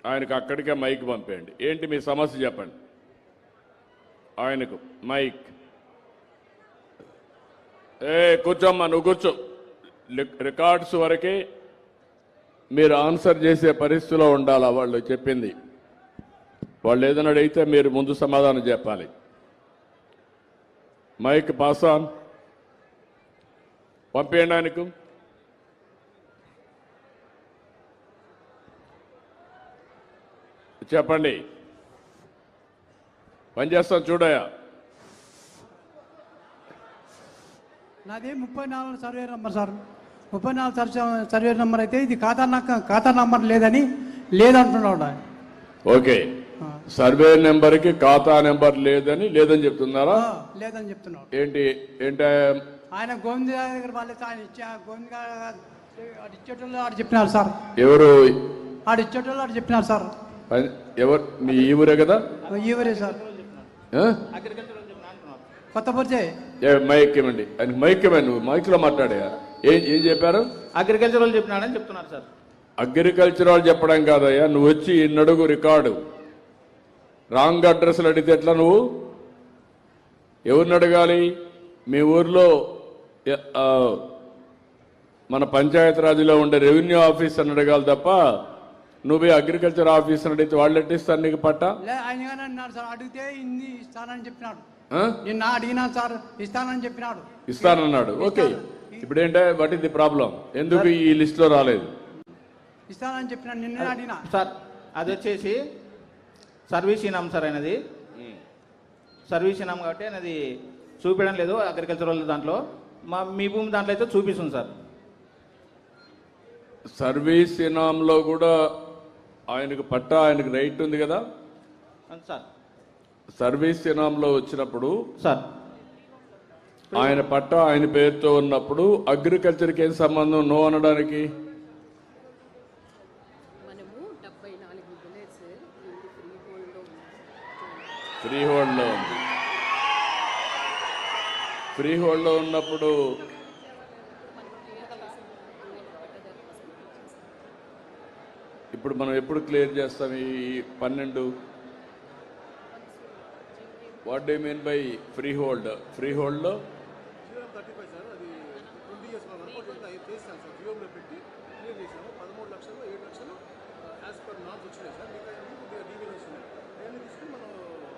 ఆయనకు అక్కడికే మైక్ పంపేయండి. ఏంటి మీ సమస్య చెప్పండి. ఆయనకు మైక్. కూర్చోమ్మా, నువ్వు కూర్చో. రికార్డ్స్ వరకే మీరు ఆన్సర్ చేసే పరిస్థితిలో ఉండాలా వాళ్ళు చెప్పింది. వాళ్ళు ఏదైనా అడిగితే మీరు ముందు సమాధానం చెప్పాలి. మైక్ పాస్ ఆన్ పంపేయండి ఆయనకు. చెప్పండి, పనిచేస్తాను చూడయా. నాది 34 survey number sir. 34 survey number అయితే ఇది ఖాతా నంబర్ లేదంటున్నాడు. ఓకే, సర్వే నెంబర్కి ఖాతా నెంబర్ లేదని చెప్తున్నారా? లేదని చెప్తున్నాడు. ఏంటి ఆయన గోవింద దగ్గర వాళ్ళ ఆయన గోవింద ఇచ్చేటోళ్ళు ఆడు చెప్పినారు సార్. ఎవరు ఆడు ఇచ్చేటోళ్ళు ఆడు చెప్పినారు సార్. ఎవరు? మీ ఈ ఊరే కదా? ఈ ఊరే సార్. కొత్త పరిచయం. మైక్ ఇవ్వండి ఆయనకి. మైక్ ఇవ్వండి. నువ్వు మైక్ లో మాట్లాడా. ఏం చెప్పారు? అగ్రికల్చర్ వాళ్ళు చెప్పినాడని చెప్తున్నారు సార్. అగ్రికల్చర్ వాళ్ళు చెప్పడం కాదయ్యా, నువ్వు వచ్చి ఇన్నడుగు రికార్డు రాంగ్ అడ్రస్లు అడిగితే ఎట్లా? నువ్వు ఎవరిని అడగాలి? మీ ఊర్లో మన పంచాయతీరాజ్లో ఉండే రెవెన్యూ ఆఫీస్ అని అడగాలి తప్ప నువ్వే అగ్రికల్చర్ ఆఫీస్ అని అడిగితే వాళ్ళు ఎట్టిస్తారు నీకు పట్ట? ఆయన అన్నారు సార్, అడిగితే ఇన్ని ఇస్తానని చెప్పినాడు. నిన్న అడిగినా సార్ ఇస్తానని చెప్పినాడు. ఇస్తానన్నాడు. ఓకే, ఇప్పుడు ఏంటంటే వాట్ ఇస్ ది ప్రాబ్లం? ఎందుకు ఈ లిస్ట్ లో రాలేదు? ఇస్తానని చెప్పినాడు, నిన్న అడిగినా సార్. అది వచ్చేసి సర్వీస్ ఇనాం సార్. అయినది సర్వీస్ ఇనాం కాబట్టి అనేది చూపించడం లేదు అగ్రికల్చరల్ దాంట్లో. మీ భూమి దాంట్లో అయితే చూపిస్తుంది సార్. సర్వీస్ ఇనాంలో కూడా ఆయనకు పట్టా, ఆయనకు రైట్ ఉంది కదా సార్. సర్వీస్ ఇనాంలో వచ్చినప్పుడు సార్ ఆయన పట్టా ఆయన పేరుతో ఉన్నప్పుడు అగ్రికల్చర్కి ఏం సంబంధం నో అనడానికి? ఫ్రీ హోల్డ్లో ఉంది. ఫ్రీ హోల్డ్లో ఉన్నప్పుడు ఇప్పుడు మనం ఎప్పుడు క్లియర్ చేస్తాం ఈ 12? What do you mean by freehold? ఫ్రీ హోల్డ్లో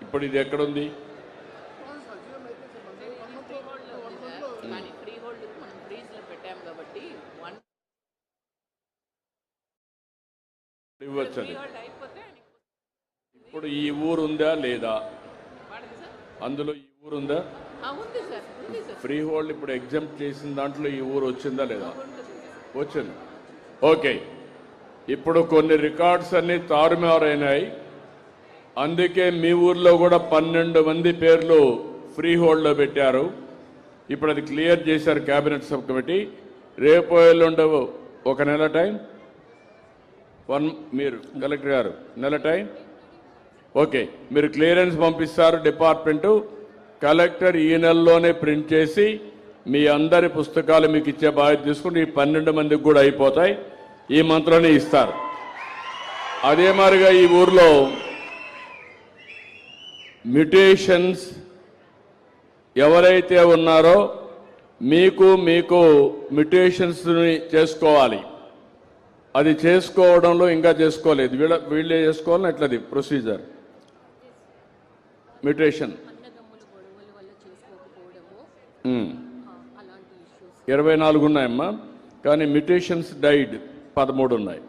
ఇప్పుడు ఇది ఎక్కడుంది? ఇవ్వచ్చు. ఇప్పుడు ఈ ఊరు ఉందా లేదా? అందులో ఈ ఊరు ఉందా? ఫ్రీ హోల్డ్ ఇప్పుడు ఎగ్జామ్ చేసిన దాంట్లో ఈ ఊరు వచ్చిందా లేదా? వచ్చింది. ఓకే, ఇప్పుడు కొన్ని రికార్డ్స్ అన్ని తారుమారైనాయి. అందుకే మీ ఊర్లో కూడా 12 మంది పేర్లు ఫ్రీ హోల్డ్లో పెట్టారు. ఇప్పుడు అది క్లియర్ చేశారు కేబినెట్ సబ్ కమిటీ. రేపు ఎల్లుండవు ఒక నెల టైం. మీరు కలెక్టర్ గారు నెల టైం. ఓకే, మీరు క్లియరెన్స్ పంపిస్తారు డిపార్ట్మెంటు. కలెక్టర్ ఈ నెలలోనే ప్రింట్ చేసి మీ అందరి పుస్తకాలు మీకు ఇచ్చే బాధ్యత తీసుకుంటే ఈ 12 మందికి కూడా అయిపోతాయి. ఈ మంత్రాన్ని ఇస్తారు. అదే మాదిరిగా ఈ ఊర్లో మ్యుటేషన్స్ ఎవరైతే ఉన్నారో మీకు మ్యుటేషన్స్ని చేసుకోవాలి. అది చేసుకోవడంలో ఇంకా చేసుకోలేదు. వీళ్ళే చేసుకోవాలని ఎట్లది ప్రొసీజర్? మ్యుటేషన్ 24 ఉన్నాయమ్మా, కానీ మ్యుటేషన్స్ డైడ్ 13 ఉన్నాయి.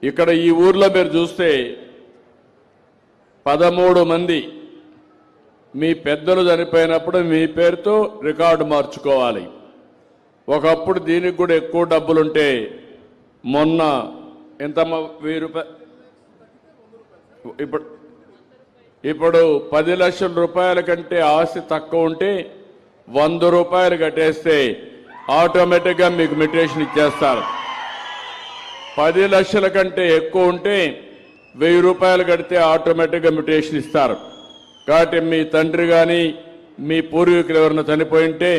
ఇక్కడ ఈ ఊర్లో మీరు చూస్తే 13 మంది మీ పెద్దలు చనిపోయినప్పుడు మీ పేరుతో రికార్డు మార్చుకోవాలి. ఒకప్పుడు దీనికి కూడా ఎక్కువ డబ్బులుంటే మొన్న ఎంతమ్మా 1000 రూపాయలు, ఇప్పుడు 10 లక్షల రూపాయల కంటే ఆస్తి తక్కువ ఉంటే 100 రూపాయలు కట్టేస్తే ఆటోమేటిక్గా మీకు మ్యుటేషన్ ఇచ్చేస్తారు. 10 లక్షల కంటే ఎక్కువ ఉంటే 1000 రూపాయలు కడితే ఆటోమేటిక్గా మ్యుటేషన్ ఇస్తారు. కాబట్టి మీ తండ్రి కానీ మీ పూర్వీకులు ఎవరైనా చనిపోయింటే